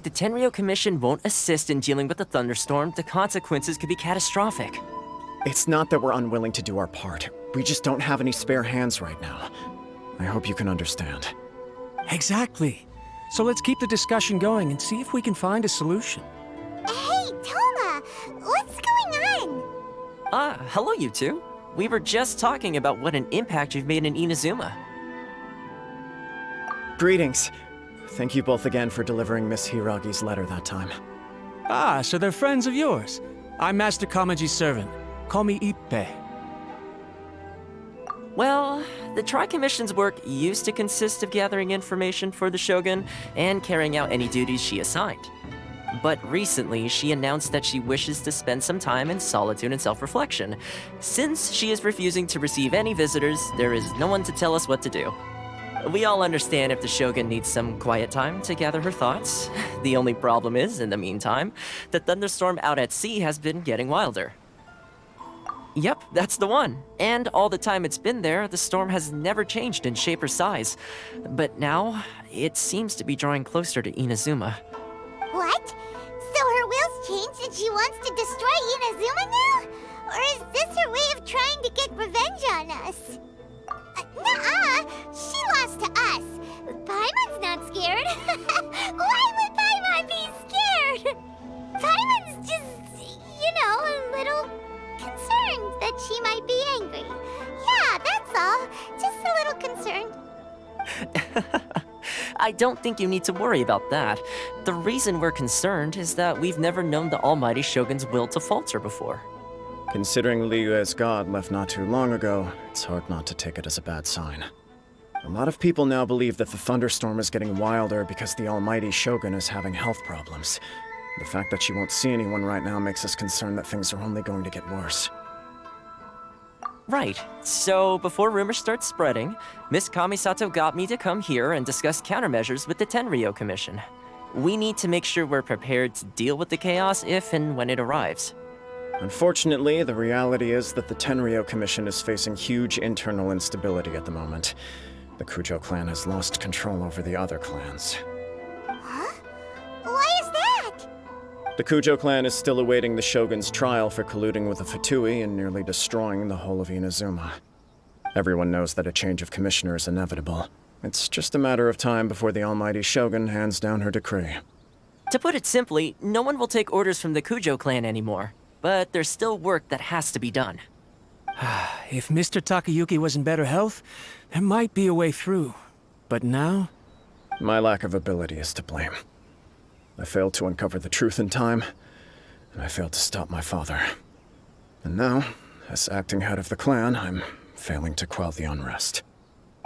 the Tenryou Commission won't assist in dealing with the thunderstorm, the consequences could be catastrophic. It's not that we're unwilling to do our part. We just don't have any spare hands right now. I hope you can understand. Exactly. So let's keep the discussion going and see if we can find a solution. Hey, Toma! What's going on? Hello you two. We were just talking about what an impact you've made in Inazuma. Greetings. Thank you both again for delivering Miss Hiragi's letter that time. Ah, so they're friends of yours. I'm Master Kamaji's servant. Call me Ippei. Well, the Tri-Commission's work used to consist of gathering information for the Shogun and carrying out any duties she assigned. But recently, she announced that she wishes to spend some time in solitude and self-reflection. Since she is refusing to receive any visitors, there is no one to tell us what to do. We all understand if the Shogun needs some quiet time to gather her thoughts. The only problem is, in the meantime, the thunderstorm out at sea has been getting wilder. Yep, that's the one. And all the time it's been there, the storm has never changed in shape or size. But now, it seems to be drawing closer to Inazuma. What? So her will's changed and she wants to destroy Inazuma now? Or is this her way of trying to get revenge on us? Nuh-uh! She lost to us. Paimon's not scared. Why would Paimon be scared? Paimon's just, a little concerned that she might be angry. Yeah, that's all. Just a little concerned. I don't think you need to worry about that. The reason we're concerned is that we've never known the Almighty Shogun's will to falter before. Considering Liyue's god left not too long ago, it's hard not to take it as a bad sign. A lot of people now believe that the thunderstorm is getting wilder because the Almighty Shogun is having health problems. The fact that she won't see anyone right now makes us concerned that things are only going to get worse. Right. So, before rumors start spreading, Miss Kamisato got me to come here and discuss countermeasures with the Tenryou Commission. We need to make sure we're prepared to deal with the chaos if and when it arrives. Unfortunately, the reality is that the Tenryou Commission is facing huge internal instability at the moment. The Kujo clan has lost control over the other clans. Huh? Why is that? The Kujo clan is still awaiting the Shogun's trial for colluding with the Fatui and nearly destroying the whole of Inazuma. Everyone knows that a change of commissioner is inevitable. It's just a matter of time before the Almighty Shogun hands down her decree. To put it simply, no one will take orders from the Kujo clan anymore. But there's still work that has to be done. If Mr. Takayuki was in better health, there might be a way through. But now? My lack of ability is to blame. I failed to uncover the truth in time, and I failed to stop my father. And now, as acting head of the clan, I'm failing to quell the unrest.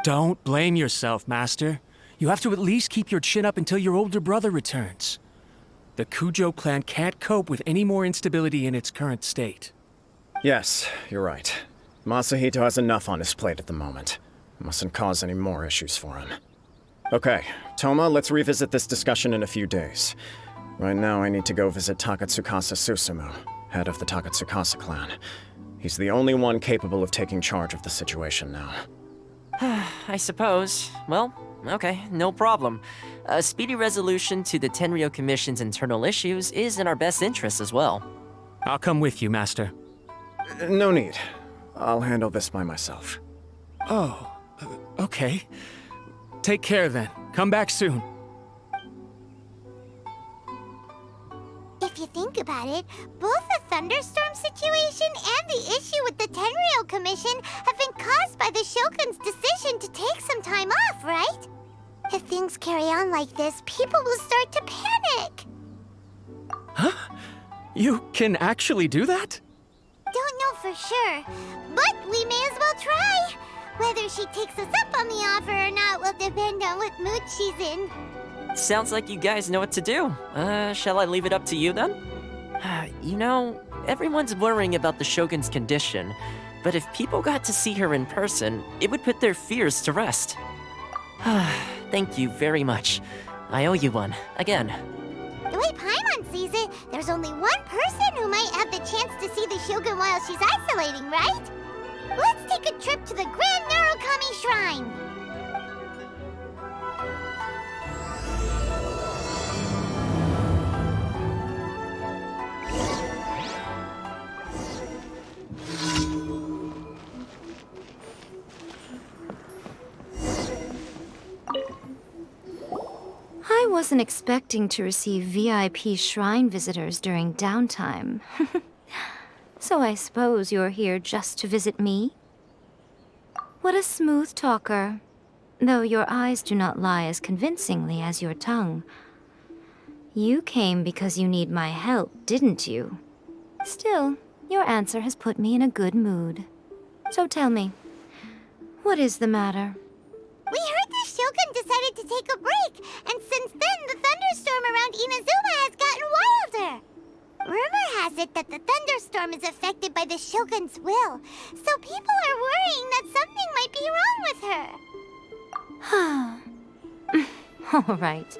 Don't blame yourself, Master. You have to at least keep your chin up until your older brother returns. The Kujo clan can't cope with any more instability in its current state. Yes, you're right. Masahito has enough on his plate at the moment. Mustn't cause any more issues for him. Okay, Toma, let's revisit this discussion in a few days. Right now, I need to go visit Takatsukasa Susumu, head of the Takatsukasa clan. He's the only one capable of taking charge of the situation now. I suppose. Well, okay, no problem. A speedy resolution to the Tenryou Commission's internal issues is in our best interest as well. I'll come with you, Master. No need. I'll handle this by myself. Oh, okay. Take care then. Come back soon. If you think about it, both the thunderstorm situation and the issue with the Tenryou Commission have been caused by the Shogun's decision to take some time off, right? If things carry on like this, people will start to panic. Huh? You can actually do that? Don't know for sure, but we may as well try. Whether she takes us up on the offer or not will depend on what mood she's in. Sounds like you guys know what to do. Shall I leave it up to you then? Everyone's worrying about the Shogun's condition, but if people got to see her in person, it would put their fears to rest. Thank you very much. I owe you one, again. The way Paimon sees it, there's only one person who might have the chance to see the Shogun while she's isolating, right? Let's take a trip to the Grand Narukami Shrine! wasn't expecting to receive VIP shrine visitors during downtime. So I suppose you're here just to visit me? What a smooth talker. Though your eyes do not lie as convincingly as your tongue. You came because you need my help, didn't you? Still, your answer has put me in a good mood. So tell me, what is the matter? We heard the Shogun decided to take a break, and since then the thunderstorm around Inazuma has gotten wilder. Rumor has it that the thunderstorm is affected by the Shogun's will, so people are worrying that something might be wrong with her. All right.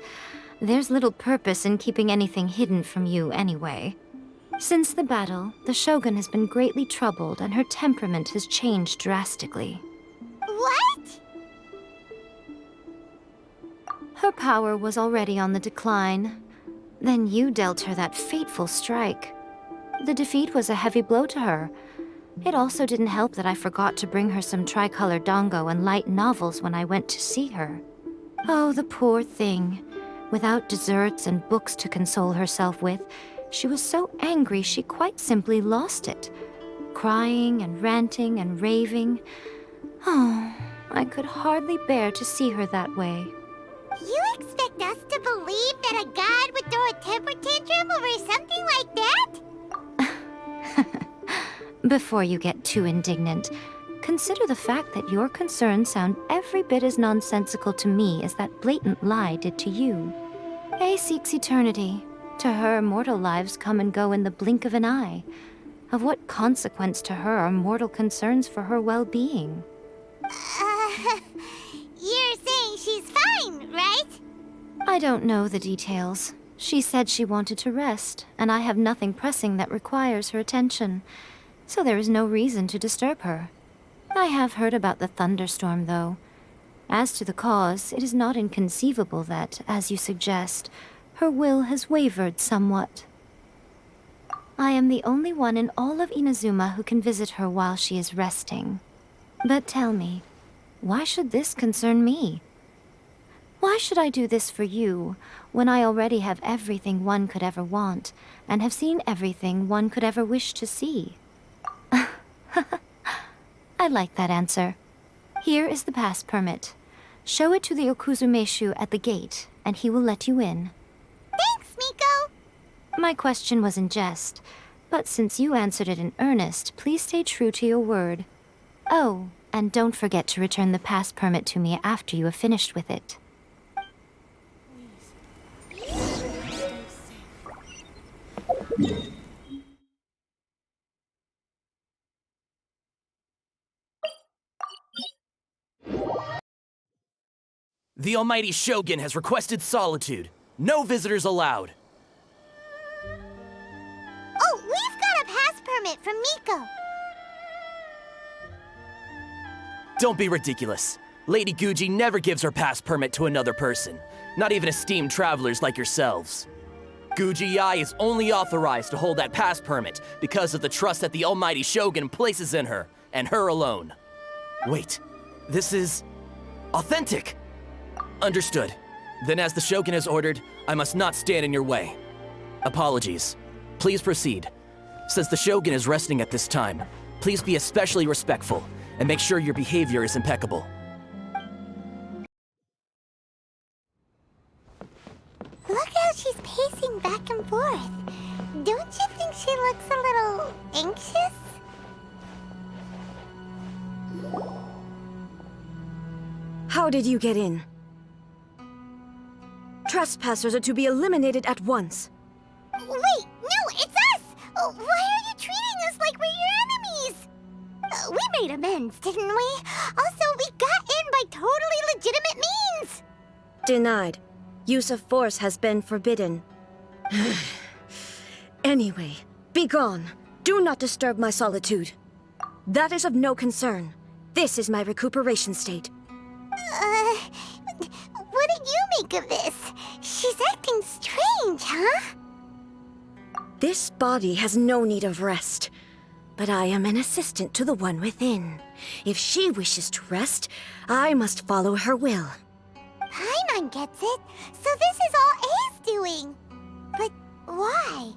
There's little purpose in keeping anything hidden from you anyway. Since the battle, the Shogun has been greatly troubled and her temperament has changed drastically. What? Her power was already on the decline. Then you dealt her that fateful strike. The defeat was a heavy blow to her. It also didn't help that I forgot to bring her some tricolor dango and light novels when I went to see her. Oh, the poor thing. Without desserts and books to console herself with, she was so angry she quite simply lost it. Crying and ranting and raving. Oh, I could hardly bear to see her that way. You expect us to believe that a god would throw a temper tantrum over something like that? Before you get too indignant, consider the fact that your concerns sound every bit as nonsensical to me as that blatant lie did to you. A seeks eternity. To her, mortal lives come and go in the blink of an eye. Of what consequence to her are mortal concerns for her well-being? You're saying she's fine, right? I don't know the details. She said she wanted to rest, and I have nothing pressing that requires her attention, so there is no reason to disturb her. I have heard about the thunderstorm, though. As to the cause, it is not inconceivable that, as you suggest, her will has wavered somewhat. I am the only one in all of Inazuma who can visit her while she is resting. But tell me, why should this concern me? Why should I do this for you, when I already have everything one could ever want, and have seen everything one could ever wish to see? I like that answer. Here is the pass permit. Show it to the Okuzumeshu at the gate, and he will let you in. Thanks, Miko! My question was in jest, but since you answered it in earnest, please stay true to your word. Oh, and don't forget to return the pass permit to me after you have finished with it. The almighty Shogun has requested solitude. No visitors allowed. Oh, we've got a pass permit from Miko. Don't be ridiculous. Lady Guji never gives her pass permit to another person, not even esteemed travelers like yourselves. Guji-ai is only authorized to hold that pass permit because of the trust that the almighty Shogun places in her, and her alone. Wait, this is authentic. Understood. Then as the Shogun has ordered, I must not stand in your way. Apologies. Please proceed. Since the Shogun is resting at this time, please be especially respectful and make sure your behavior is impeccable. Look how she's pacing back and forth. Don't you think she looks a little anxious? How did you get in? Trespassers are to be eliminated at once. Wait, no, it's us! Why are you treating us like we're your enemies? We made amends, didn't we? Also, we got in by totally legitimate means! Denied. Use of force has been forbidden. Anyway, be gone. Do not disturb my solitude. That is of no concern. This is my recuperation state. What did you make of this? She's acting strange, huh? This body has no need of rest. But I am an assistant to the one within. If she wishes to rest, I must follow her will. Paimon gets it, so this is all A's doing. But why?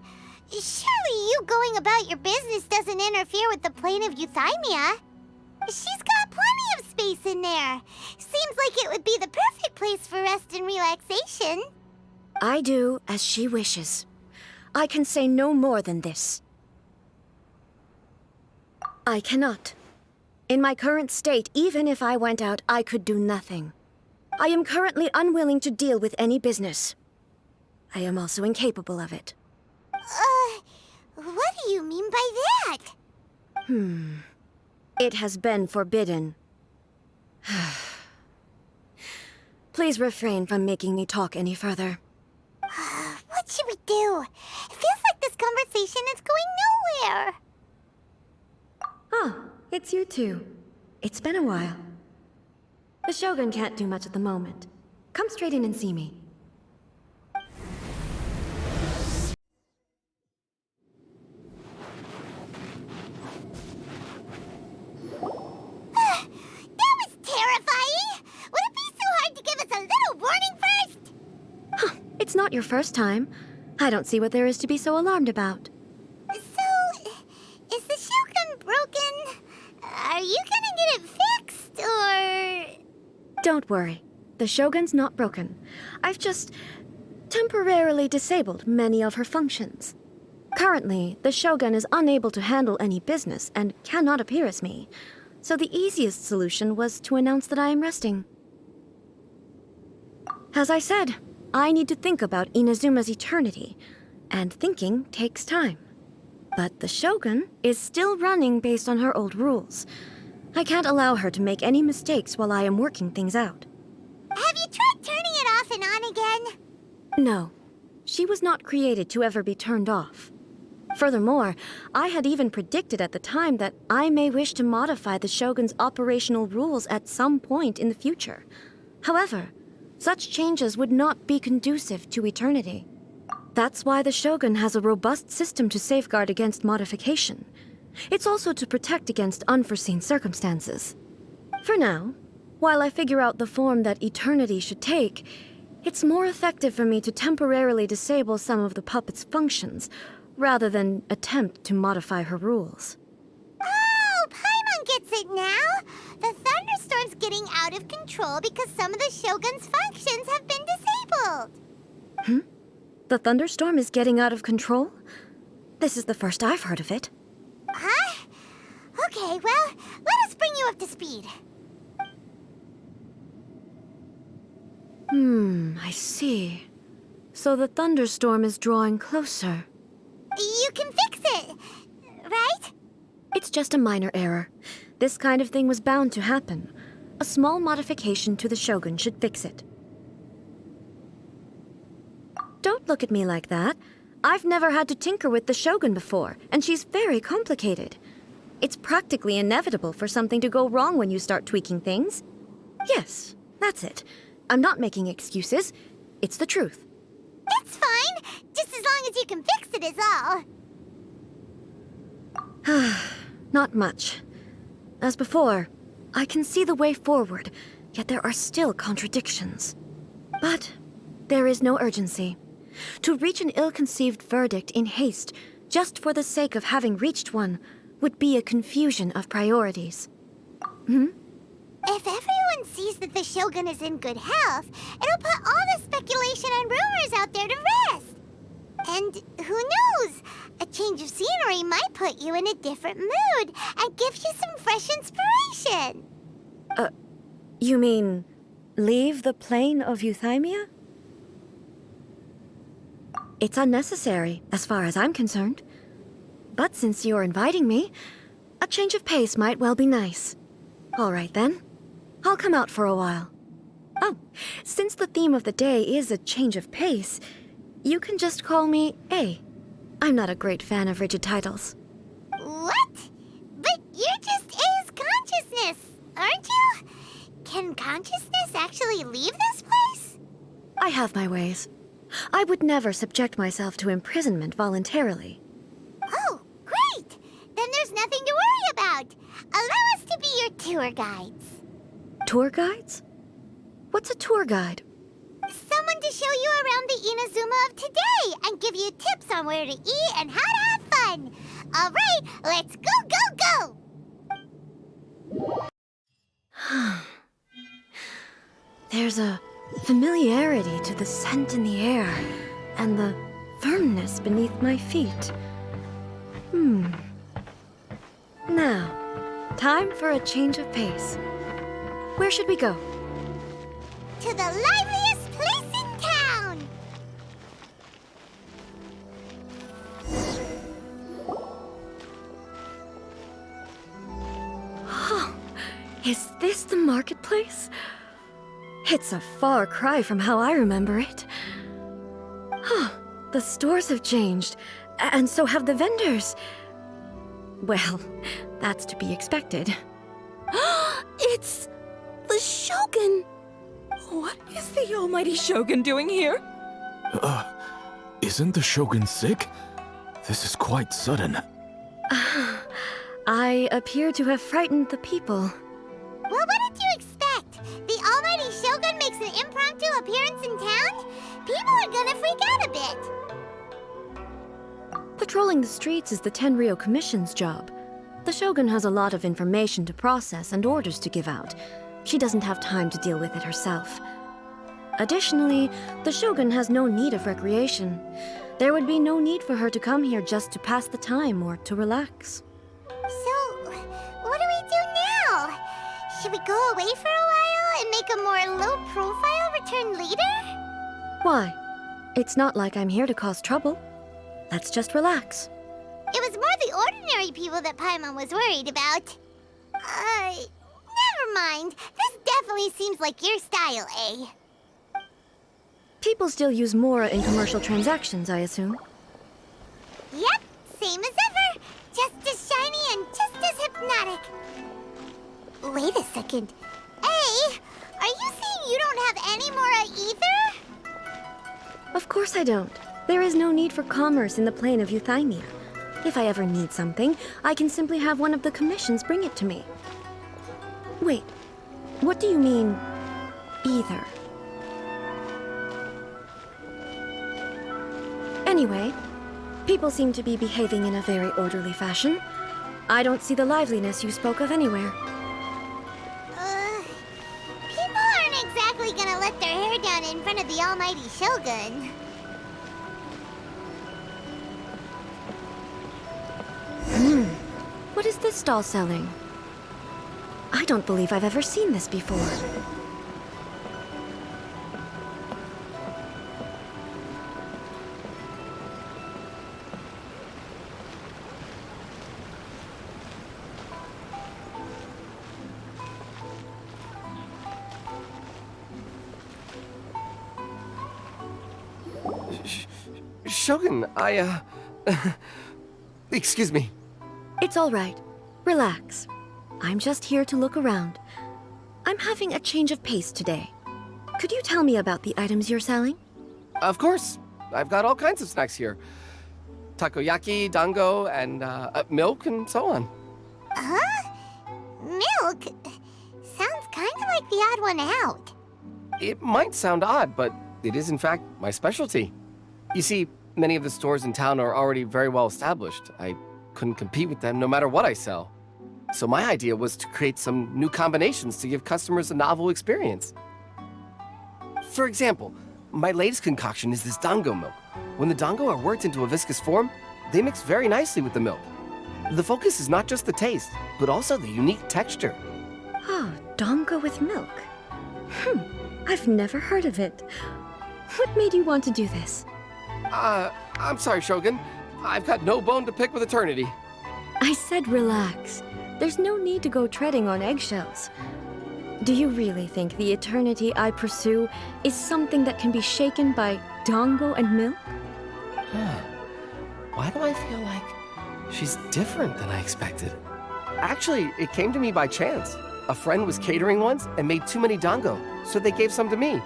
Surely you going about your business doesn't interfere with the plane of Euthymia. She's got plenty of space in there. Seems like it would be the perfect place for rest and relaxation. I do as she wishes. I can say no more than this. I cannot. In my current state, even if I went out, I could do nothing. I am currently unwilling to deal with any business. I am also incapable of it. What do you mean by that? It has been forbidden. Please refrain from making me talk any further. What should we do? It feels like this conversation is going nowhere. Oh, it's you two. It's been a while. The Shogun can't do much at the moment. Come straight in and see me. That was terrifying! Would it be so hard to give us a little warning first? It's not your first time. I don't see what there is to be so alarmed about. So, is the Shogun broken? Are you gonna get it fixed, or...? Don't worry. The Shogun's not broken. I've just temporarily disabled many of her functions. Currently, the Shogun is unable to handle any business and cannot appear as me. So the easiest solution was to announce that I am resting. As I said, I need to think about Inazuma's eternity, and thinking takes time. But the Shogun is still running based on her old rules. I can't allow her to make any mistakes while I am working things out. Have you tried turning it off and on again? No, she was not created to ever be turned off. Furthermore, I had even predicted at the time that I may wish to modify the Shogun's operational rules at some point in the future. However, such changes would not be conducive to eternity. That's why the Shogun has a robust system to safeguard against modification. It's also to protect against unforeseen circumstances. For now, while I figure out the form that eternity should take, it's more effective for me to temporarily disable some of the puppet's functions, rather than attempt to modify her rules. Oh, Paimon gets it now! The thunderstorm's getting out of control because some of the Shogun's functions have been disabled. The thunderstorm is getting out of control? This is the first I've heard of it. Huh? Okay, well, let us bring you up to speed. I see. So the thunderstorm is drawing closer. You can fix it, right? It's just a minor error. This kind of thing was bound to happen. A small modification to the Shogun should fix it. Don't look at me like that. I've never had to tinker with the Shogun before, and she's very complicated. It's practically inevitable for something to go wrong when you start tweaking things. Yes, that's it. I'm not making excuses. It's the truth. It's fine, just as long as you can fix it is all. Not much. As before, I can see the way forward, yet there are still contradictions. But there is no urgency. To reach an ill-conceived verdict in haste, just for the sake of having reached one, would be a confusion of priorities. If everyone sees that the Shogun is in good health, it'll put all the speculation and rumors out there to rest. And who knows? A change of scenery might put you in a different mood and give you some fresh inspiration. You mean, leave the plane of Euthymia? It's unnecessary, as far as I'm concerned. But since you're inviting me, a change of pace might well be nice. All right, then. I'll come out for a while. Oh, since the theme of the day is a change of pace, you can just call me A. I'm not a great fan of rigid titles. What? But you're just A's consciousness, aren't you? Can consciousness actually leave this place? I have my ways. I would never subject myself to imprisonment voluntarily. Oh, great! Then there's nothing to worry about. Allow us to be your tour guides. Tour guides? What's a tour guide? Someone to show you around the Inazuma of today and give you tips on where to eat and how to have fun. All right, let's go, go, go! There's a familiarity to the scent in the air and the firmness beneath my feet. Now, time for a change of pace. Where should we go? To the liveliest place in town! Is this the marketplace? It's a far cry from how I remember it. The stores have changed, and so have the vendors. Well, that's to be expected. It's the Shogun! What is the almighty Shogun doing here? Isn't the Shogun sick? This is quite sudden. I appear to have frightened the people. Well, what did you expect? The almighty Shogun makes an impromptu appearance in town? People are gonna freak out a bit. Patrolling the streets is the Tenryou Commission's job. The Shogun has a lot of information to process and orders to give out. She doesn't have time to deal with it herself. Additionally, the Shogun has no need of recreation. There would be no need for her to come here just to pass the time or to relax. So, what do we do now? Should we go away for a while and make a more low-profile return later? Why? It's not like I'm here to cause trouble. Let's just relax. It was more the ordinary people that Paimon was worried about. Never mind. This definitely seems like your style, eh? People still use Mora in commercial transactions, I assume. Yep, same as ever. Just as shiny and just as hypnotic. Wait a second. Hey, are you saying you don't have any Mora either? Of course I don't. There is no need for commerce in the plane of Euthymia. If I ever need something, I can simply have one of the commissions bring it to me. Wait, what do you mean, either? Anyway, people seem to be behaving in a very orderly fashion. I don't see the liveliness you spoke of anywhere. People aren't exactly gonna let their hair down in front of the almighty Shogun. What is this stall selling? I don't believe I've ever seen this before. Shogun, excuse me. It's all right. Relax. I'm just here to look around. I'm having a change of pace today. Could you tell me about the items you're selling? Of course. I've got all kinds of snacks here. Takoyaki, dango, and milk, and so on. Huh? Milk? Sounds kind of like the odd one out. It might sound odd, but it is in fact my specialty. You see, many of the stores in town are already very well established. I couldn't compete with them no matter what I sell. So my idea was to create some new combinations to give customers a novel experience. For example, my latest concoction is this dango milk. When the dango are worked into a viscous form, they mix very nicely with the milk. The focus is not just the taste, but also the unique texture. Oh, dango with milk. I've never heard of it. What made you want to do this? I'm sorry, Shogun. I've got no bone to pick with eternity. I said relax. There's no need to go treading on eggshells. Do you really think the eternity I pursue is something that can be shaken by dango and milk? Why do I feel like she's different than I expected? Actually, it came to me by chance. A friend was catering once and made too many dango, so they gave some to me.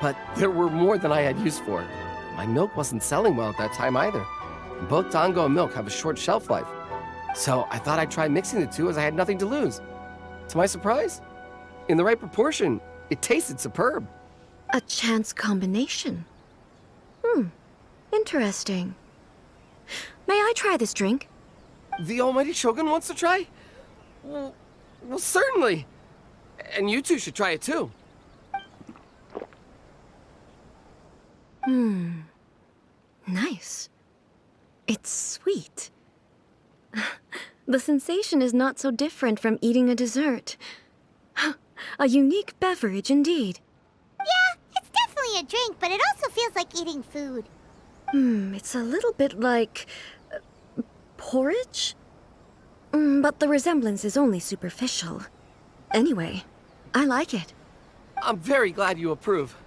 But there were more than I had use for. My milk wasn't selling well at that time either. Both dango and milk have a short shelf life. So I thought I'd try mixing the two as I had nothing to lose. To my surprise, in the right proportion, It tasted superb. A chance combination. Interesting. May I try this drink? The almighty Shogun wants to try? Well, certainly. And you two should try it too. Nice. It's sweet. The sensation is not so different from eating a dessert. A unique beverage indeed. Yeah, it's definitely a drink, but it also feels like eating food. It's a little bit like porridge? But the resemblance is only superficial. Anyway, I like it. I'm very glad you approve.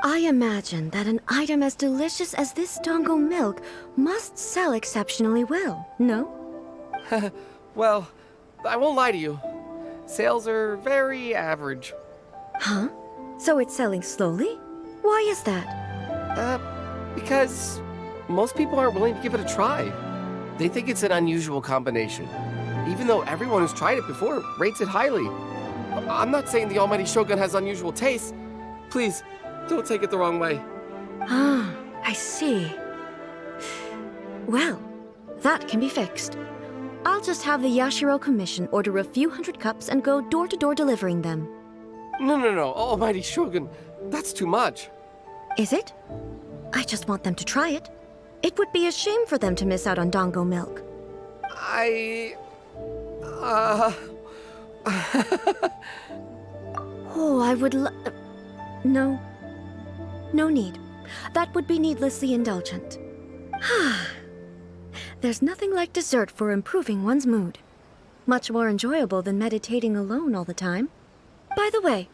I imagine that an item as delicious as this Dango milk must sell exceptionally well, no? Well, I won't lie to you. Sales are very average. Huh? So it's selling slowly? Why is that? Because most people aren't willing to give it a try. They think it's an unusual combination, even though everyone who's tried it before rates it highly. I'm not saying the almighty Shogun has unusual taste. Please, don't take it the wrong way. Ah, I see. Well, that can be fixed. I'll just have the Yashiro Commission order a few hundred cups and go door-to-door delivering them. No, almighty Shogun. That's too much. Is it? I just want them to try it. It would be a shame for them to miss out on Dango milk. Oh, I would No. No need. That would be needlessly indulgent. There's nothing like dessert for improving one's mood. Much more enjoyable than meditating alone all the time. By the way,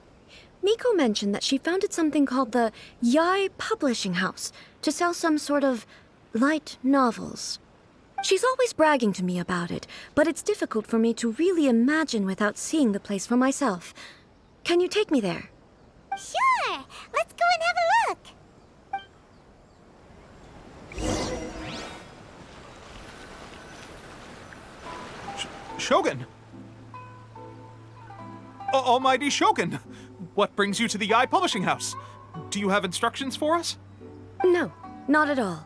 Miko mentioned that she founded something called the Yai Publishing House to sell some sort of light novels. She's always bragging to me about it, but it's difficult for me to really imagine without seeing the place for myself. Can you take me there? Sure! Let's go and have a look! Shogun! Almighty Shogun! What brings you to the Yai Publishing House? Do you have instructions for us? No, not at all.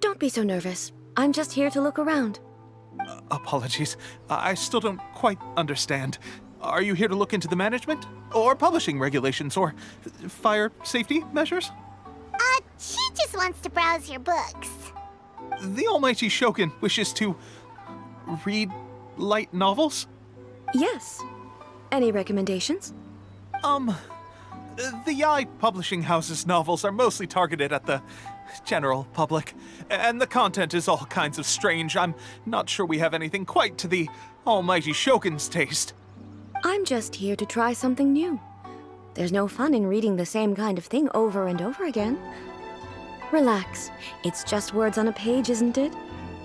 Don't be so nervous. I'm just here to look around. Apologies. I still don't quite understand. Are you here to look into the management? Or publishing regulations? Or fire safety measures? She just wants to browse your books. The Almighty Shogun wishes to read light novels? Yes. Any recommendations? The Yai Publishing House's novels are mostly targeted at the general public, and the content is all kinds of strange. I'm not sure we have anything quite to the Almighty Shogun's taste. I'm just here to try something new. There's no fun in reading the same kind of thing over and over again. Relax. It's just words on a page, isn't it?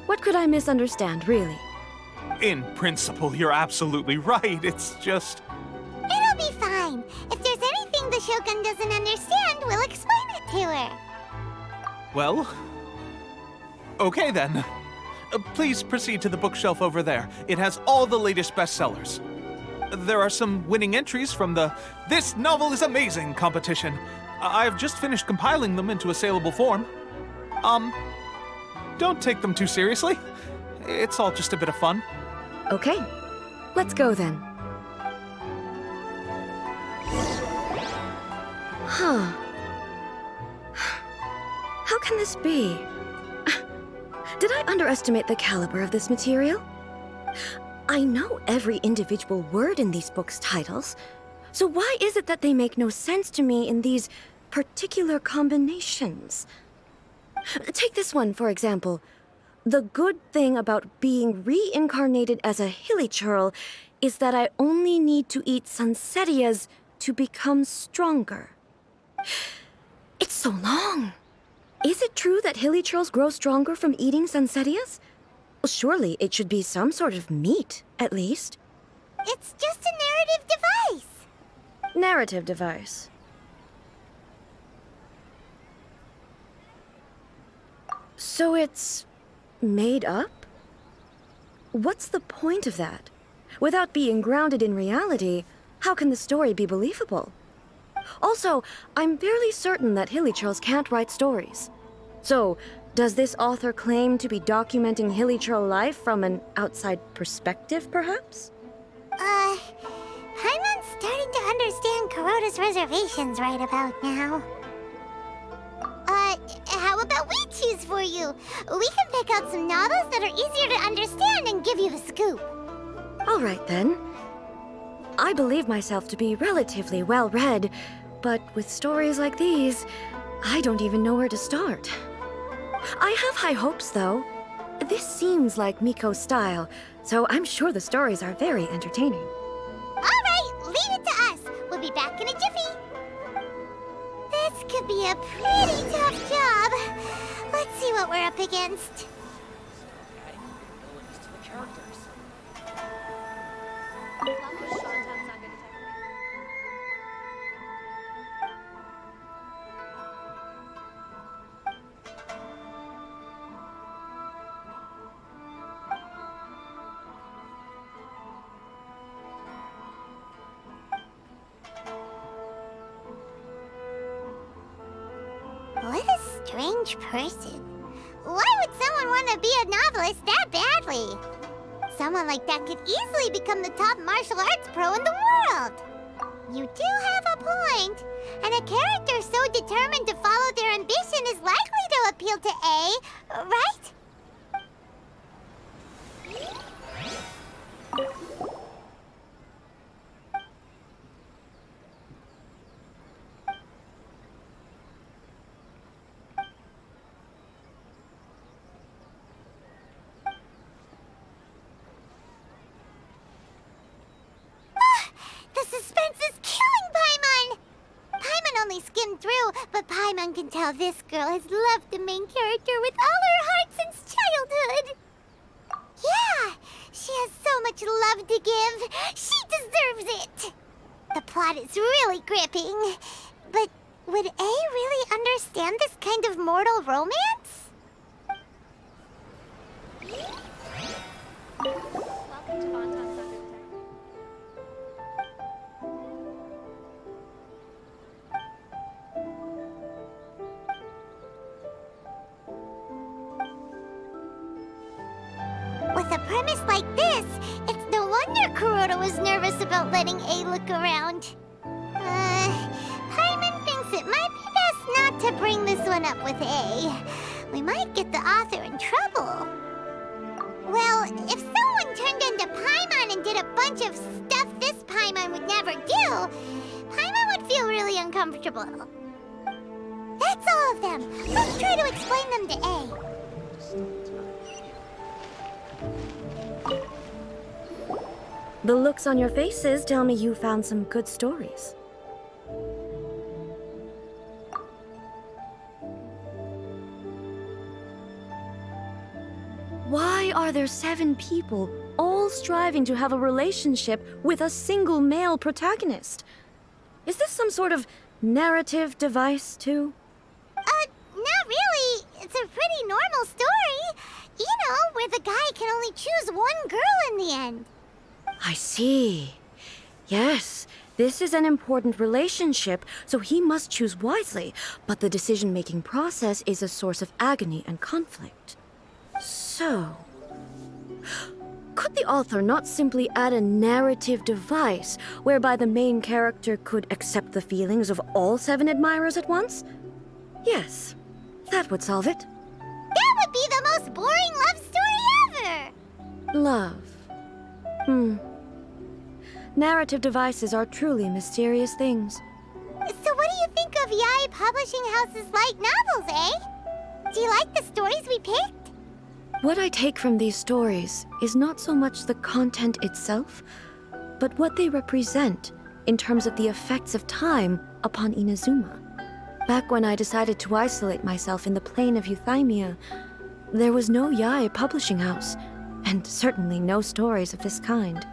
What could I misunderstand, really? In principle, you're absolutely right. It's just... It'll be fine. If there's anything the Shogun doesn't understand, we'll explain it to her. Well... okay then. Please proceed to the bookshelf over there. It has all the latest bestsellers. There are some winning entries from the This Novel is Amazing competition. I've just finished compiling them into a saleable form. Don't take them too seriously. It's all just a bit of fun. Okay, let's go then. Huh. How can this be? Did I underestimate the caliber of this material? I know every individual word in these books' titles, so why is it that they make no sense to me in these particular combinations? Take this one, for example. The good thing about being reincarnated as a hilly churl is that I only need to eat sanserias to become stronger. It's so long. Is it true that hilly churls grow stronger from eating sanserias? Well, surely it should be some sort of meat, at least. It's just a narrative device. Narrative device. So it's made up? What's the point of that? Without being grounded in reality, how can the story be believable? Also, I'm fairly certain that Hilichurls can't write stories. So, does this author claim to be documenting Hilichurl life from an outside perspective, perhaps? Paimon's starting to understand Kuroda's reservations right about now. How about we choose for you? We can pick out some novels that are easier to understand and give you the scoop. All right, then. I believe myself to be relatively well-read, but with stories like these, I don't even know where to start. I have high hopes, though. This seems like Miko's style, so I'm sure the stories are very entertaining. All right, leave it to us. We'll be back in a jiffy. This could be a pretty tough job. Let's see what we're up against. What a strange person. Why would someone want to be a novelist that badly? Someone like that could easily become the top martial arts pro in the world. You do have a point. And a character so determined to follow their ambition is likely to appeal to A, right? The suspense is killing Paimon! Paimon only skimmed through, but Paimon can tell this girl has loved the main character with all her heart since childhood. Yeah, she has so much love to give. She deserves it. The plot is really gripping. But would A really understand this kind of mortal romance? With a premise like this, it's no wonder Kuroda was nervous about letting A look around. Paimon thinks it might be best not to bring this one up with A. We might get the author in trouble. Well, if someone turned into Paimon and did a bunch of stuff this Paimon would never do, Paimon would feel really uncomfortable. That's all of them. Let's try to explain them to A. The looks on your faces tell me you found some good stories. Why are there 7 people all striving to have a relationship with a single male protagonist? Is this some sort of narrative device, too? Not really. It's a pretty normal story. You know, where the guy can only choose one girl in the end. I see. Yes, this is an important relationship, so he must choose wisely, but the decision-making process is a source of agony and conflict. So, could the author not simply add a narrative device whereby the main character could accept the feelings of all 7 admirers at once? Yes, that would solve it. That would be the most boring love story ever! Love. Narrative devices are truly mysterious things. So what do you think of Yae Publishing House's light novels, eh? Do you like the stories we picked? What I take from these stories is not so much the content itself, but what they represent in terms of the effects of time upon Inazuma. Back when I decided to isolate myself in the plain of Euthymia, there was no Yae Publishing House, and certainly no stories of this kind.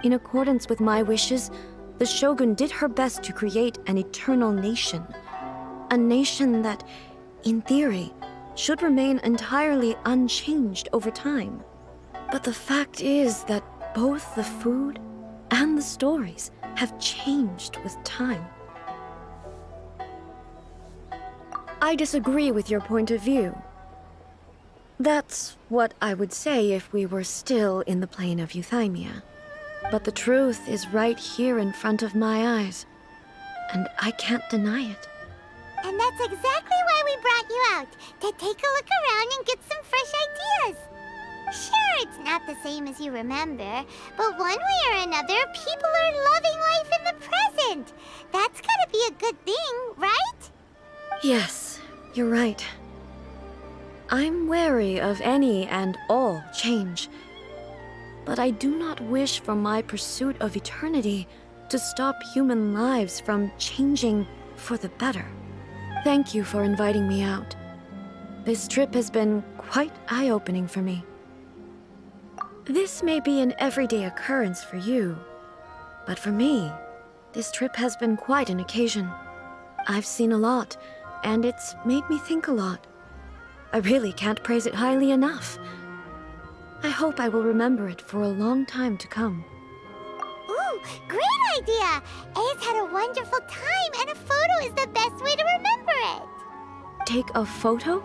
In accordance with my wishes, the Shogun did her best to create an eternal nation. A nation that, in theory, should remain entirely unchanged over time. But the fact is that both the food and the stories have changed with time. I disagree with your point of view. That's what I would say if we were still in the plane of euthymia. But the truth is right here in front of my eyes, and I can't deny it. And that's exactly why we brought you out, to take a look around and get some fresh ideas. Sure, it's not the same as you remember, but one way or another, people are loving life in the present. That's gotta be a good thing, right? Yes, you're right. I'm wary of any and all change. But I do not wish for my pursuit of eternity to stop human lives from changing for the better. Thank you for inviting me out. This trip has been quite eye-opening for me. This may be an everyday occurrence for you, but for me, this trip has been quite an occasion. I've seen a lot, and it's made me think a lot. I really can't praise it highly enough. I hope I will remember it for a long time to come. Ooh, great idea! A's had a wonderful time, and a photo is the best way to remember it. Take a photo?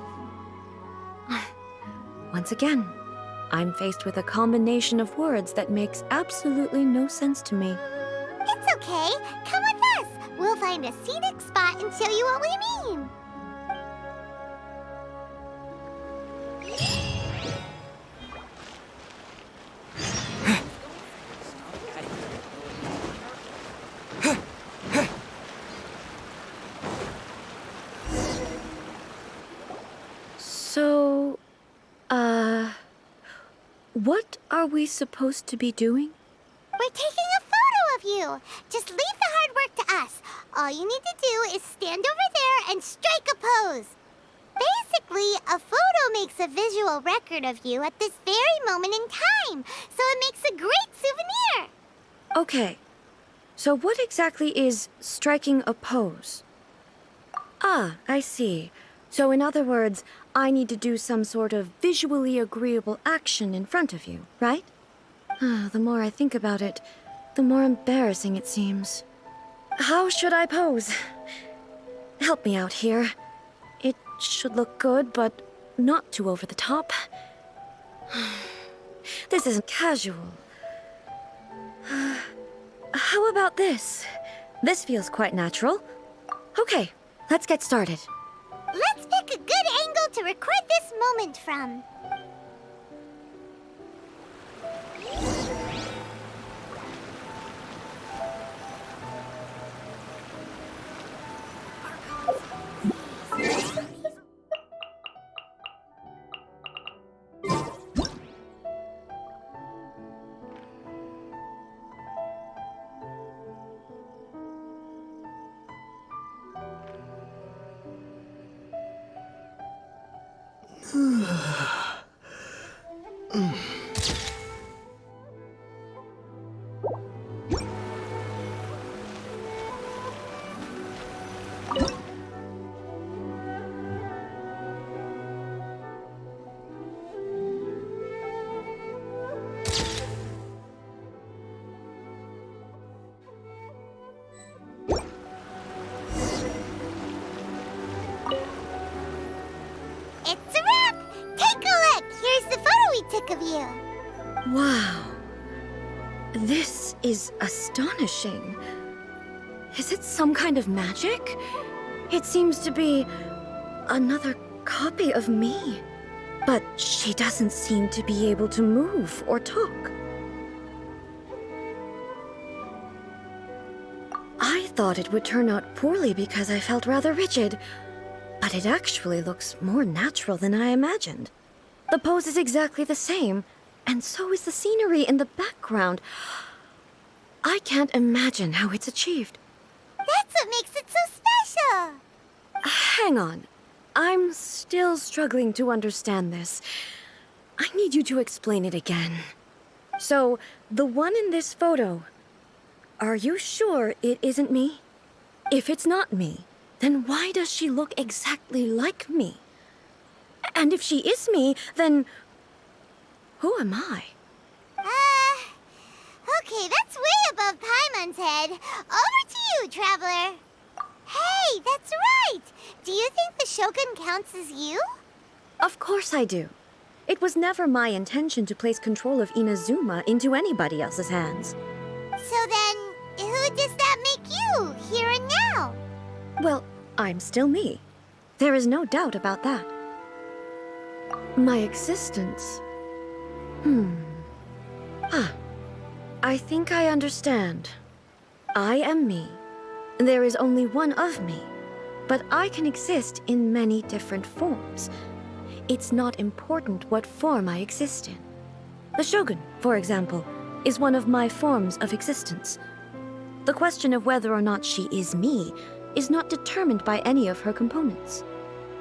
Once again, I'm faced with a combination of words that makes absolutely no sense to me. It's okay. Come with us. We'll find a scenic spot and show you what we mean. So, what are we supposed to be doing? We're taking a photo of you. Just leave the hard work to us. All you need to do is stand over there and strike a pose. Basically, a photo makes a visual record of you at this very moment in time, so it makes a great souvenir. Okay, so what exactly is striking a pose? Ah, I see. So in other words, I need to do some sort of visually agreeable action in front of you, right? The more I think about it, the more embarrassing it seems. How should I pose? Help me out here. It should look good, but not too over the top. This isn't casual. How about this? This feels quite natural. Okay, let's get started. Let's pick a good angle to record this moment from. It's a wrap! Take a look! Here's the photo we took of you. Wow. This is astonishing. Is it some kind of magic? It seems to be another copy of me. But she doesn't seem to be able to move or talk. I thought it would turn out poorly because I felt rather rigid, but it actually looks more natural than I imagined. The pose is exactly the same, and so is the scenery in the background. I can't imagine how it's achieved. That's what makes it so special. Hang on. I'm still struggling to understand this. I need you to explain it again. So, the one in this photo, are you sure it isn't me? If it's not me, then why does she look exactly like me? And if she is me, then who am I? Okay, Okay, that's way above Paimon's head. Over to you, Traveler. Hey, that's right! Do you think the Shogun counts as you? Of course I do. It was never my intention to place control of Inazuma into anybody else's hands. So then, who does that make you, here and now? Well, I'm still me. There is no doubt about that. My existence... I think I understand. I am me. There is only one of me, but I can exist in many different forms. It's not important what form I exist in. The Shogun, for example, is one of my forms of existence. The question of whether or not she is me is not determined by any of her components.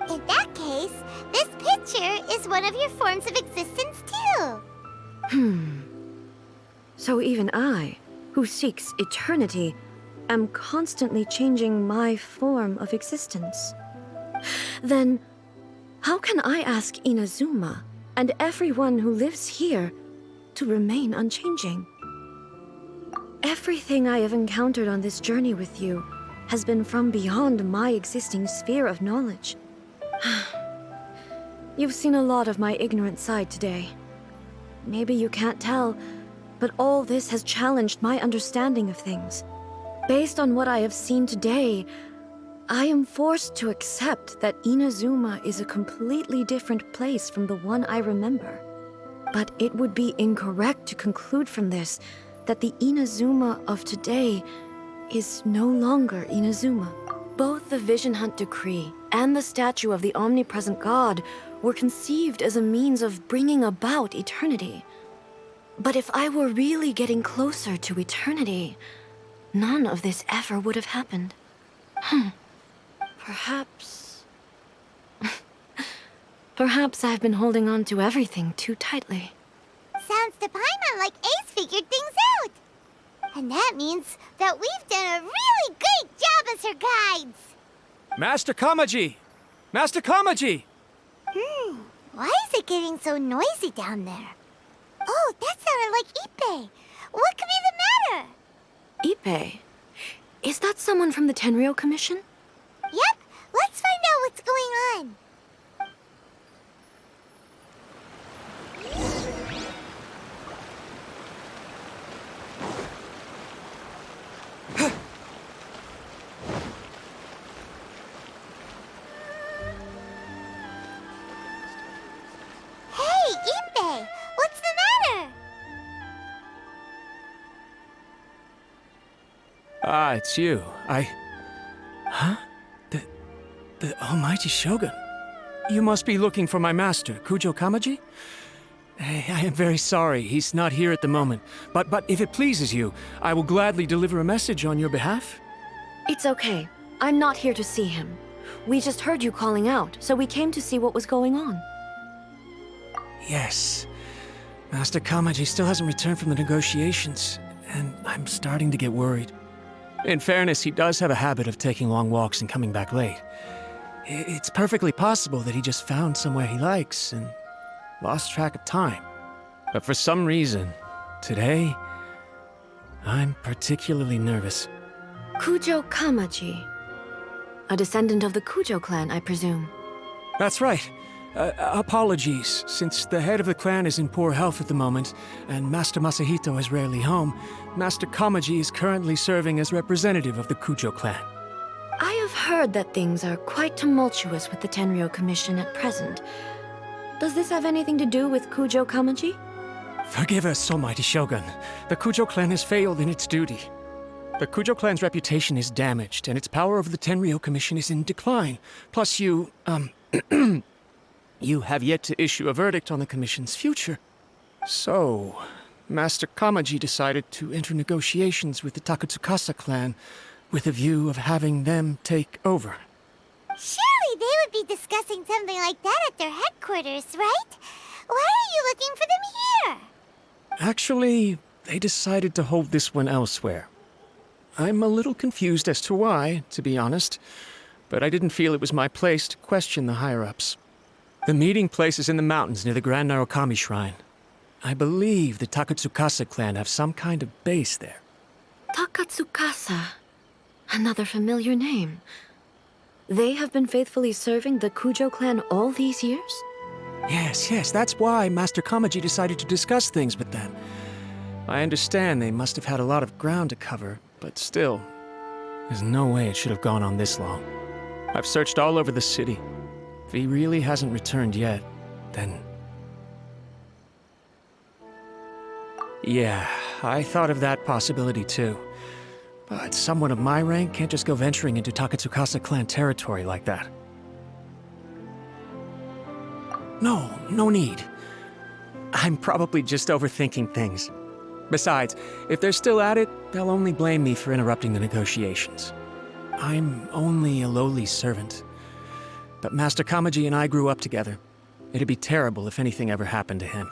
In that case, this picture is one of your forms of existence too. So even I, who seeks eternity, am constantly changing my form of existence. Then, how can I ask Inazuma and everyone who lives here to remain unchanging? Everything I have encountered on this journey with you has been from beyond my existing sphere of knowledge. You've seen a lot of my ignorant side today. Maybe you can't tell, but all this has challenged my understanding of things. Based on what I have seen today, I am forced to accept that Inazuma is a completely different place from the one I remember. But it would be incorrect to conclude from this that the Inazuma of today is no longer Inazuma. Both the Vision Hunt Decree and the statue of the omnipresent God were conceived as a means of bringing about eternity. But if I were really getting closer to eternity, none of this ever would have happened. Perhaps... Perhaps I've been holding on to everything too tightly. Sounds to Paimon like Ace figured things out. And that means that we've done a really great job as her guides. Master Kamaji! Master Kamaji! Why is it getting so noisy down there? Oh, that sounded like Ippei. What could be the matter? Ippei? Is that someone from the Tenryou Commission? Yep, let's find out what's going on. Hey, Ippei, what's the matter? Ah, it's you. Huh? The almighty Shogun. You must be looking for my master, Kujo Kamaji? I am very sorry, he's not here at the moment. But if it pleases you, I will gladly deliver a message on your behalf. It's okay. I'm not here to see him. We just heard you calling out, so we came to see what was going on. Yes. Master Kamaji still hasn't returned from the negotiations, and I'm starting to get worried. In fairness, he does have a habit of taking long walks and coming back late. It's perfectly possible that he just found somewhere he likes and lost track of time. But for some reason, today, I'm particularly nervous. Kujo Kamaji. A descendant of the Kujo clan, I presume. That's right. Apologies, since the head of the clan is in poor health at the moment, and Master Masahito is rarely home, Master Kamaji is currently serving as representative of the Kujo clan. I have heard that things are quite tumultuous with the Tenryou Commission at present. Does this have anything to do with Kujo Kamaji? Forgive us, almighty Shogun. The Kujo clan has failed in its duty. The Kujo clan's reputation is damaged, and its power over the Tenryou Commission is in decline. Plus you, you have yet to issue a verdict on the Commission's future. So, Master Kamaji decided to enter negotiations with the Takatsukasa clan with a view of having them take over. Surely they would be discussing something like that at their headquarters, right? Why are you looking for them here? Actually, they decided to hold this one elsewhere. I'm a little confused as to why, to be honest, but I didn't feel it was my place to question the higher-ups. The meeting place is in the mountains near the Grand Narukami Shrine. I believe the Takatsukasa clan have some kind of base there. Takatsukasa. Another familiar name. They have been faithfully serving the Kujo clan all these years? Yes, that's why Master Kamaji decided to discuss things with them. I understand they must have had a lot of ground to cover, but still, there's no way it should have gone on this long. I've searched all over the city. If he really hasn't returned yet, then... Yeah, I thought of that possibility too. But someone of my rank can't just go venturing into Takatsukasa clan territory like that. No need. I'm probably just overthinking things. Besides, if they're still at it, they'll only blame me for interrupting the negotiations. I'm only a lowly servant. But Master Kamaji and I grew up together. It'd be terrible if anything ever happened to him.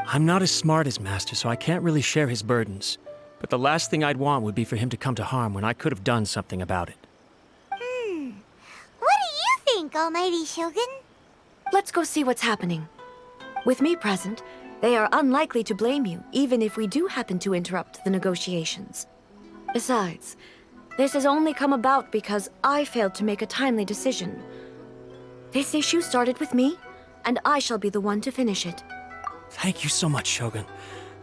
I'm not as smart as Master, so I can't really share his burdens. But the last thing I'd want would be for him to come to harm when I could have done something about it. What do you think, Almighty Shogun? Let's go see what's happening. With me present, they are unlikely to blame you, even if we do happen to interrupt the negotiations. Besides, this has only come about because I failed to make a timely decision. This issue started with me, and I shall be the one to finish it. Thank you so much, Shogun.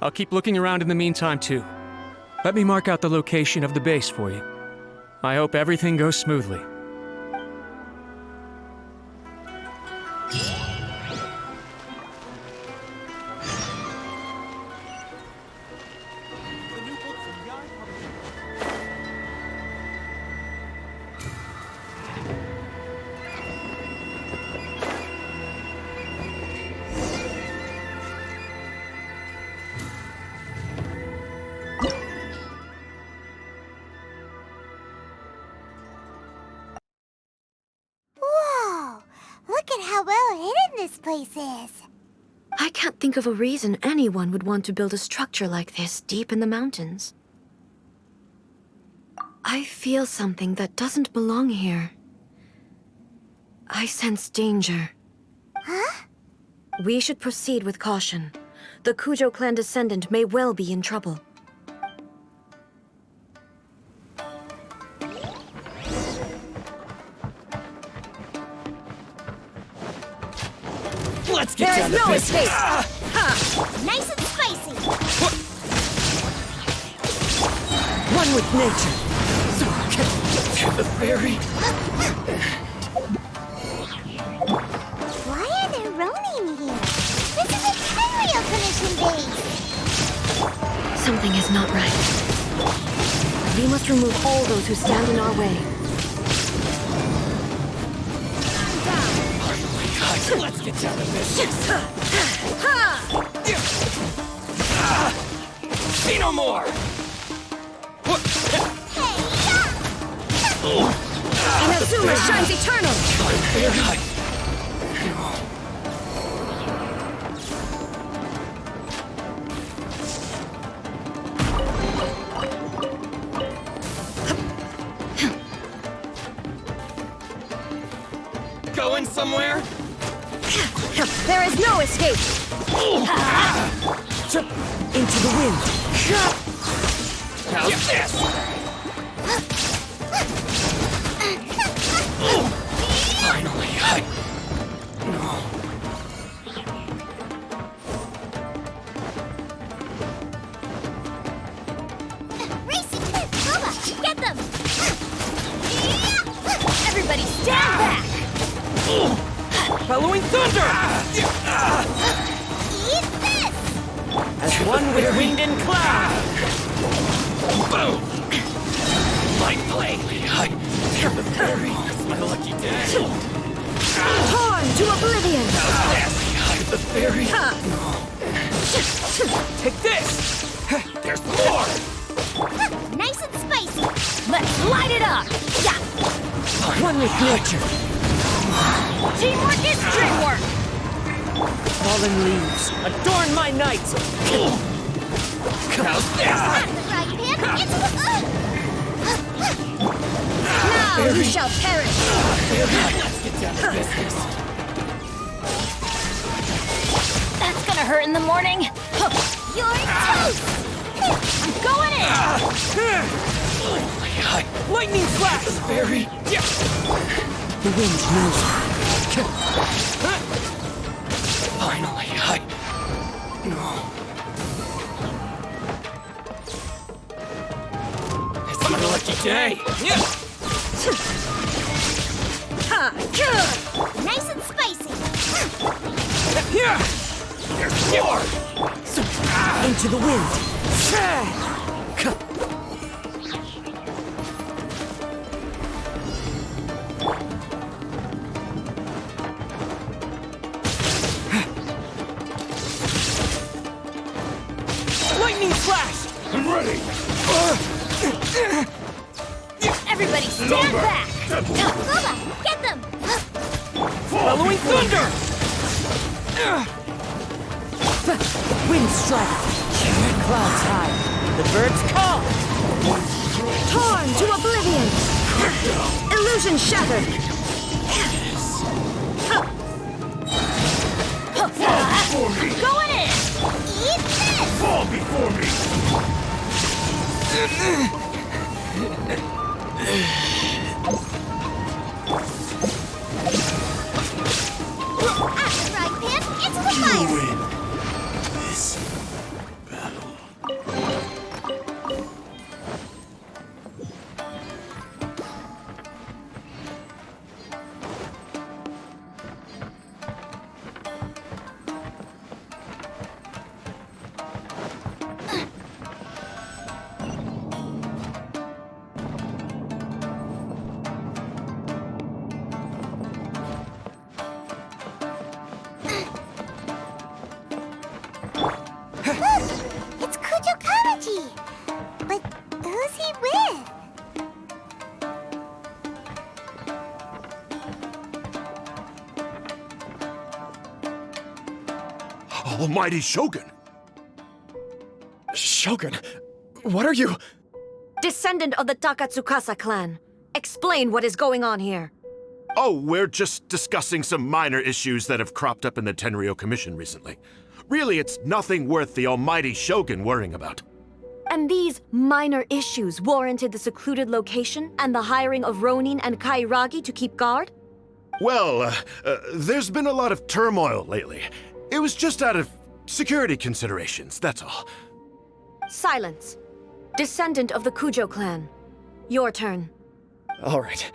I'll keep looking around in the meantime, too. Let me mark out the location of the base for you. I hope everything goes smoothly. Whoa! Look at how well hidden this place is. I can't think of a reason anyone would want to build a structure like this deep in the mountains. I feel something that doesn't belong here. I sense danger. Huh? We should proceed with caution. The Kujo clan descendant may well be in trouble. Let's get down to There is no business. escape! Nice and spicy. One with nature. To the ferry. Why are there Ronin here? This is a Tenryou Commission base. Something is not right. We must remove all those who stand in our way. Let's get down to business. See no more. Inazuma shines eternal! Going somewhere? There is no escape! Into the wind! How's this? Finally, Racing Cliff, Bubba, get them! Everybody stand back! Following thunder! Eat this! As one with wind and cloud! Boom! Light blade! To the ferry! It's my lucky day! Torn to oblivion! To the ferry! Take this! There's more! Nice and spicy! Let's light it up! Yeah! One with nature! Teamwork is dreamwork! Fallen leaves, adorn my night! How's this? Out of the frying pan, into the... Now you shall perish! Let's get down to business. That's gonna hurt in the morning? You're toast! I'm going in! Lightning flash! Very. The wind knows me. Finally, It's my lucky day. Nice and spicy. Into the wind. Lightning flash! I'm ready! Everybody stand back! Bubba, get them! Following thunder! Wind strike. Clouds high. The birds call! Torn to oblivion. Illusion shattered. Going in! Eat this! Fall before me! After frying pan, into the fire! Win this battle. It's Kujo Kamaji! But who's he with? Almighty Shogun! Shogun, what are you? Descendant of the Takatsukasa clan. Explain what is going on here. Oh, we're just discussing some minor issues that have cropped up in the Tenryou Commission recently. Really, it's nothing worth the almighty Shogun worrying about. And these minor issues warranted the secluded location and the hiring of Ronin and Kairagi to keep guard? Well, there's been a lot of turmoil lately. It was just out of security considerations, that's all. Silence. Descendant of the Kujo clan. Your turn. All right.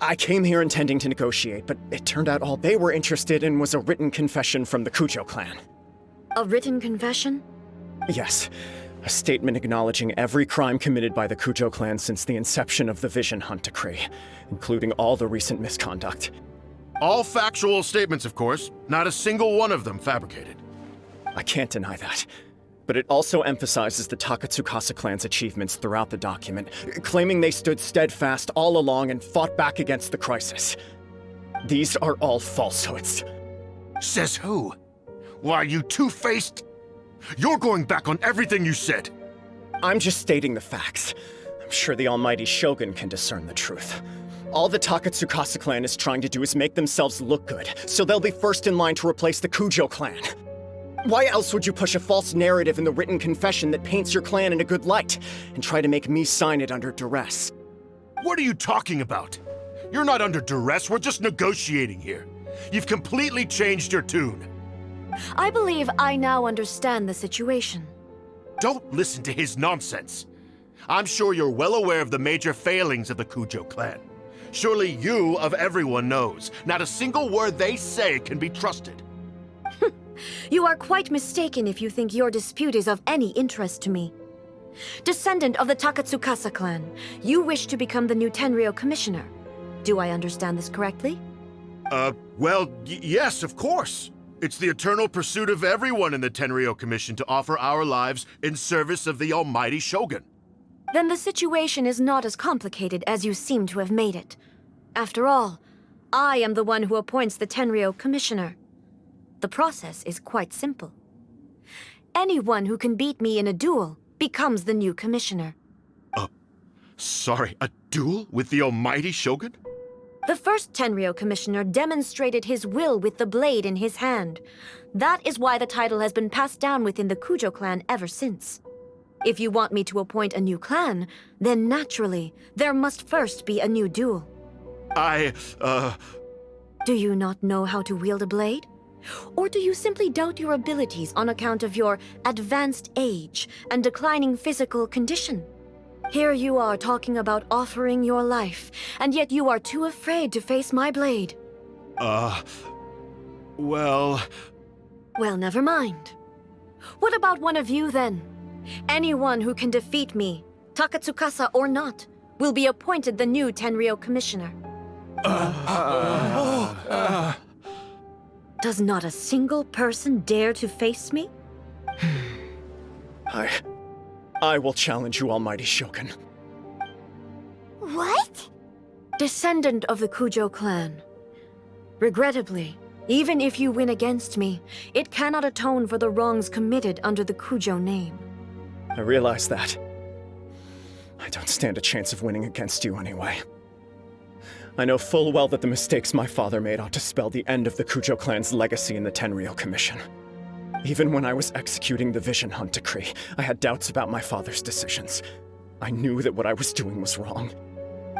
I came here intending to negotiate, but it turned out all they were interested in was a written confession from the Kujo clan. A written confession? Yes. A statement acknowledging every crime committed by the Kujo clan since the inception of the Vision Hunt Decree, including all the recent misconduct. All factual statements, of course. Not a single one of them fabricated. I can't deny that. But it also emphasizes the Takatsukasa clan's achievements throughout the document, claiming they stood steadfast all along and fought back against the crisis. These are all falsehoods. Says who? Why, you two-faced... You're going back on everything you said. I'm just stating the facts. I'm sure the almighty Shogun can discern the truth. All the Takatsukasa clan is trying to do is make themselves look good, so they'll be first in line to replace the Kujo clan. Why else would you push a false narrative in the written confession that paints your clan in a good light, and try to make me sign it under duress? What are you talking about? You're not under duress, we're just negotiating here. You've completely changed your tune. I believe I now understand the situation. Don't listen to his nonsense. I'm sure you're well aware of the major failings of the Kujo clan. Surely you, of everyone, knows. Not a single word they say can be trusted. You are quite mistaken if you think your dispute is of any interest to me. Descendant of the Takatsukasa clan, you wish to become the new Tenryou commissioner. Do I understand this correctly? Well, yes, of course. It's the eternal pursuit of everyone in the Tenryou Commission to offer our lives in service of the almighty Shogun. Then the situation is not as complicated as you seem to have made it. After all, I am the one who appoints the Tenryou commissioner. The process is quite simple. Anyone who can beat me in a duel becomes the new commissioner. Sorry, a duel with the almighty Shogun? The first Tenryou Commissioner demonstrated his will with the blade in his hand. That is why the title has been passed down within the Kujo clan ever since. If you want me to appoint a new clan, then naturally, there must first be a new duel. Do you not know how to wield a blade? Or do you simply doubt your abilities on account of your advanced age and declining physical condition? Here you are talking about offering your life, and yet you are too afraid to face my blade. Well, never mind. What about one of you, then? Anyone who can defeat me, Takatsukasa or not, will be appointed the new Tenryou Commissioner. Does not a single person dare to face me? I will challenge you, Almighty Shogun. What? Descendant of the Kujo clan. Regrettably, even if you win against me, it cannot atone for the wrongs committed under the Kujo name. I realize that. I don't stand a chance of winning against you anyway. I know full well that the mistakes my father made ought to spell the end of the Kujo clan's legacy in the Tenryou Commission. Even when I was executing the Vision Hunt decree, I had doubts about my father's decisions. I knew that what I was doing was wrong,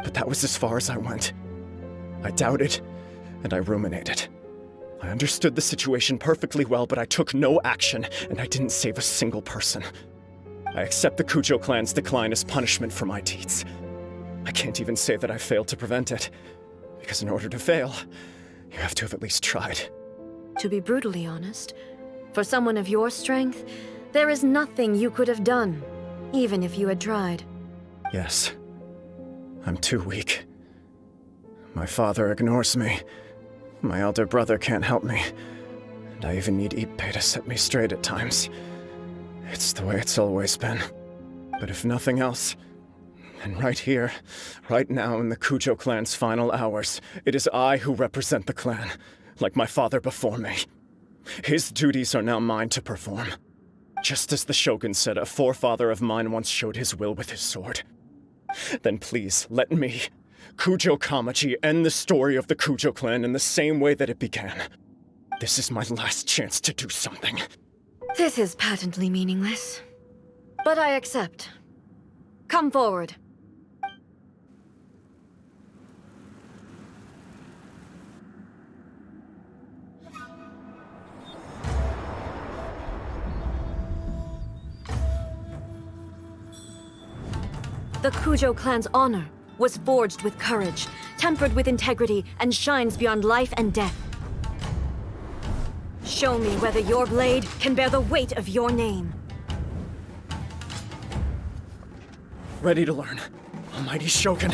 but that was as far as I went. I doubted, and I ruminated. I understood the situation perfectly well, but I took no action, and I didn't save a single person. I accept the Kujo clan's decline as punishment for my deeds. I can't even say that I failed to prevent it, because in order to fail, you have to have at least tried. To be brutally honest, for someone of your strength, there is nothing you could have done, even if you had tried. Yes. I'm too weak. My father ignores me. My elder brother can't help me. And I even need Ippei to set me straight at times. It's the way it's always been. But if nothing else, then right here, right now in the Kujo clan's final hours, it is I who represent the clan, like my father before me. His duties are now mine to perform. Just as the Shogun said a forefather of mine once showed his will with his sword. Then please, let me, Kujo Kamaji, end the story of the Kujo clan in the same way that it began. This is my last chance to do something. This is patently meaningless. But I accept. Come forward. The Kujo clan's honor was forged with courage, tempered with integrity, and shines beyond life and death. Show me whether your blade can bear the weight of your name. Ready to learn, Almighty Shogun.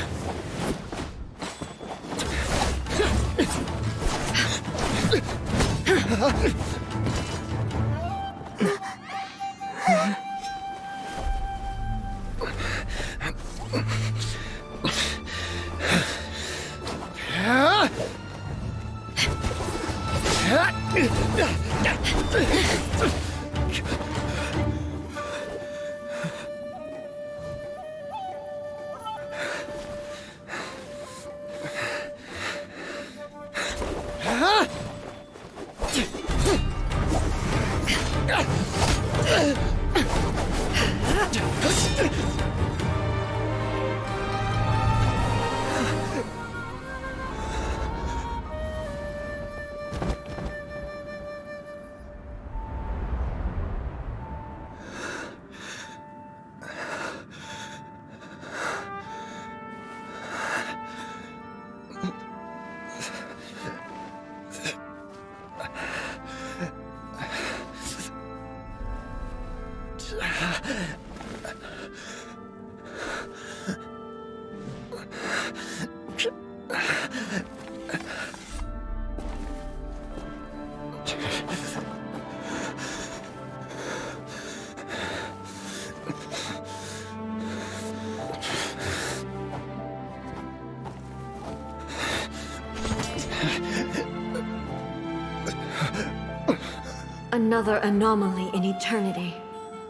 Another anomaly in eternity.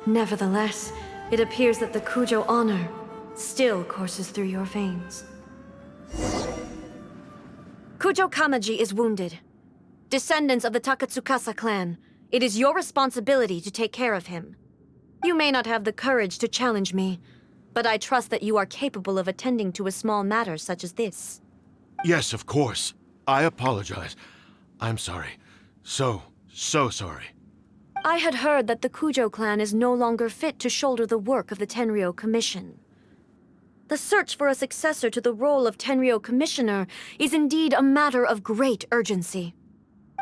Nevertheless, it appears that the Kujo honor still courses through your veins. Kujo Kamaji is wounded. Descendants of the Takatsukasa clan, it is your responsibility to take care of him. You may not have the courage to challenge me, but I trust that you are capable of attending to a small matter such as this. Yes, of course. I apologize. I'm sorry. So sorry. I had heard that the Kujo clan is no longer fit to shoulder the work of the Tenryou Commission. The search for a successor to the role of Tenryou Commissioner is indeed a matter of great urgency.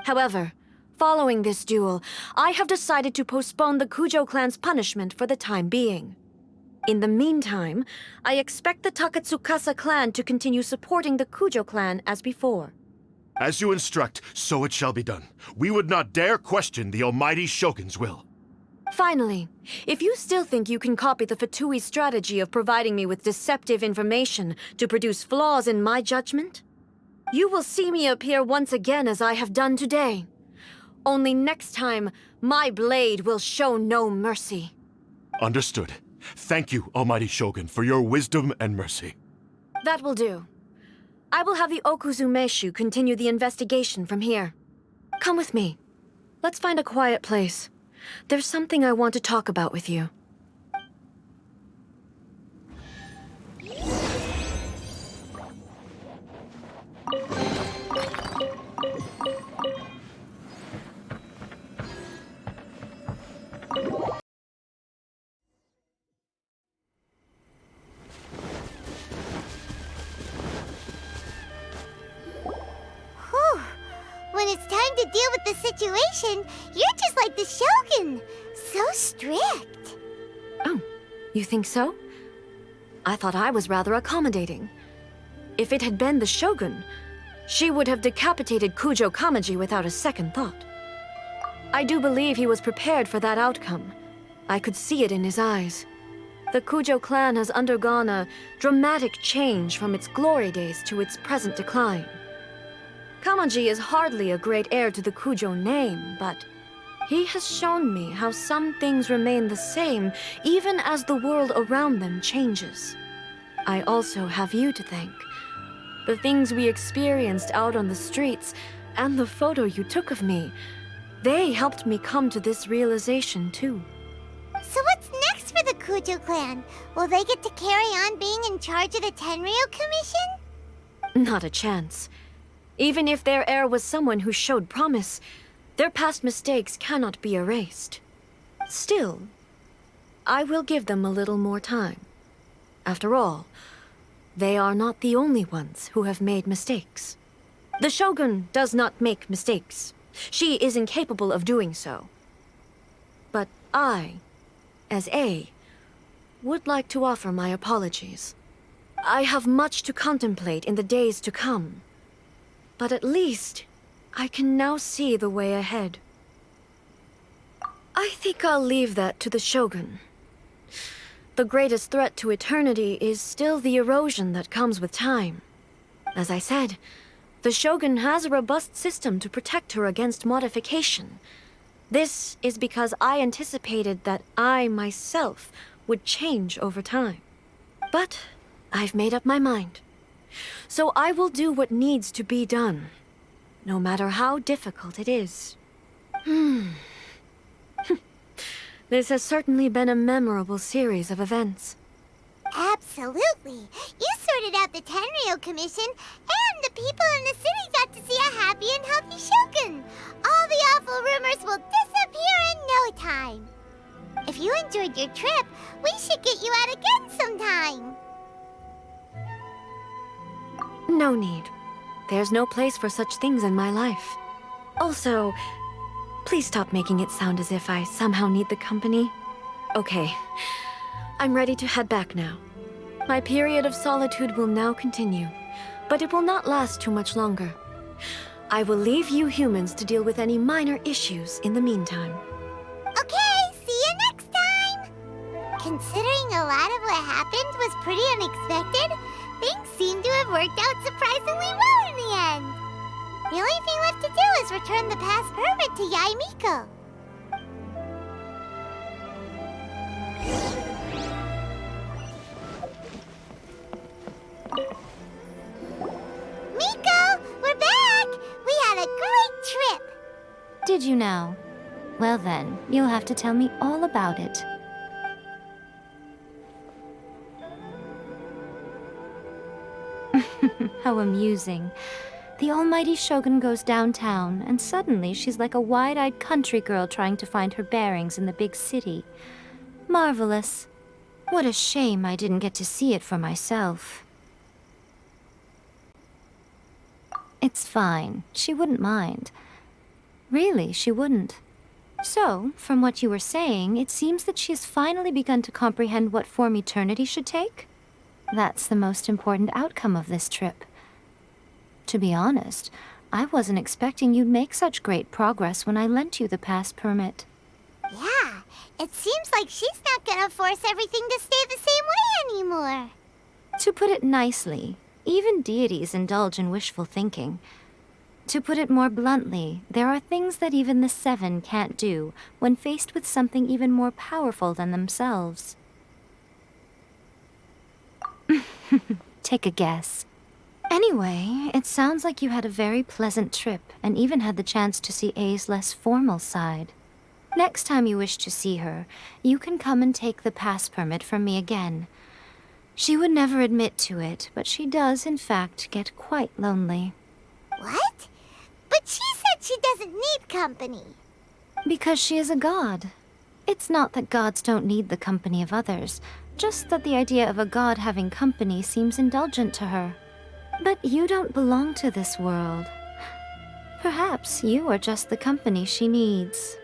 However, following this duel, I have decided to postpone the Kujo clan's punishment for the time being. In the meantime, I expect the Takatsukasa clan to continue supporting the Kujo clan as before. As you instruct, so it shall be done. We would not dare question the almighty Shogun's will. Finally, if you still think you can copy the Fatui strategy of providing me with deceptive information to produce flaws in my judgment, you will see me appear once again as I have done today. Only next time, my blade will show no mercy. Understood. Thank you, almighty Shogun, for your wisdom and mercy. That will do. I will have the Okuzumeshu continue the investigation from here. Come with me. Let's find a quiet place. There's something I want to talk about with you. When it's time to deal with the situation, you're just like the Shogun. So strict. Oh, you think so? I thought I was rather accommodating. If it had been the Shogun, she would have decapitated Kujo Kamaji without a second thought. I do believe he was prepared for that outcome. I could see it in his eyes. The Kujo clan has undergone a dramatic change from its glory days to its present decline. Kamaji is hardly a great heir to the Kujo name, but he has shown me how some things remain the same even as the world around them changes. I also have you to thank. The things we experienced out on the streets and the photo you took of me, they helped me come to this realization too. So what's next for the Kujo clan? Will they get to carry on being in charge of the Tenryou Commission? Not a chance. Even if their heir was someone who showed promise, their past mistakes cannot be erased. Still, I will give them a little more time. After all, they are not the only ones who have made mistakes. The Shogun does not make mistakes. She is incapable of doing so. But I, as A, would like to offer my apologies. I have much to contemplate in the days to come. But at least, I can now see the way ahead. I think I'll leave that to the Shogun. The greatest threat to eternity is still the erosion that comes with time. As I said, the Shogun has a robust system to protect her against modification. This is because I anticipated that I myself would change over time. But I've made up my mind. So I will do what needs to be done, no matter how difficult it is. This has certainly been a memorable series of events. Absolutely. You sorted out the Tenryou Commission, and the people in the city got to see a happy and healthy Shogun. All the awful rumors will disappear in no time. If you enjoyed your trip, we should get you out again sometime. No need. There's no place for such things in my life. Also, please stop making it sound as if I somehow need the company. Okay, I'm ready to head back now. My period of solitude will now continue, but it will not last too much longer. I will leave you humans to deal with any minor issues in the meantime. Okay, see you next time! Considering a lot of what happened was pretty unexpected, things seem to have worked out surprisingly well in the end. The only thing left to do is return the past permit to Yae Miko. Miko, we're back! did you now? Well then, you'll have to tell me all about it. How amusing. The almighty Shogun goes downtown, and suddenly she's like a wide-eyed country girl trying to find her bearings in the big city. Marvelous. What a shame I didn't get to see it for myself. It's fine. She wouldn't mind. Really, she wouldn't. So, from what you were saying, it seems that she has finally begun to comprehend what form eternity should take? That's the most important outcome of this trip. To be honest, I wasn't expecting you'd make such great progress when I lent you the pass permit. Yeah, it seems like she's not gonna force everything to stay the same way anymore. To put it nicely, even deities indulge in wishful thinking. To put it more bluntly, there are things that even the Seven can't do when faced with something even more powerful than themselves. Take a guess. Anyway, it sounds like you had a very pleasant trip and even had the chance to see A's less formal side. Next time you wish to see her, you can come and take the pass permit from me again. She would never admit to it, but she does, in fact, get quite lonely. What? But she said she doesn't need company. Because she is a god. It's not that gods don't need the company of others, just that the idea of a god having company seems indulgent to her. But you don't belong to this world. Perhaps you are just the company she needs.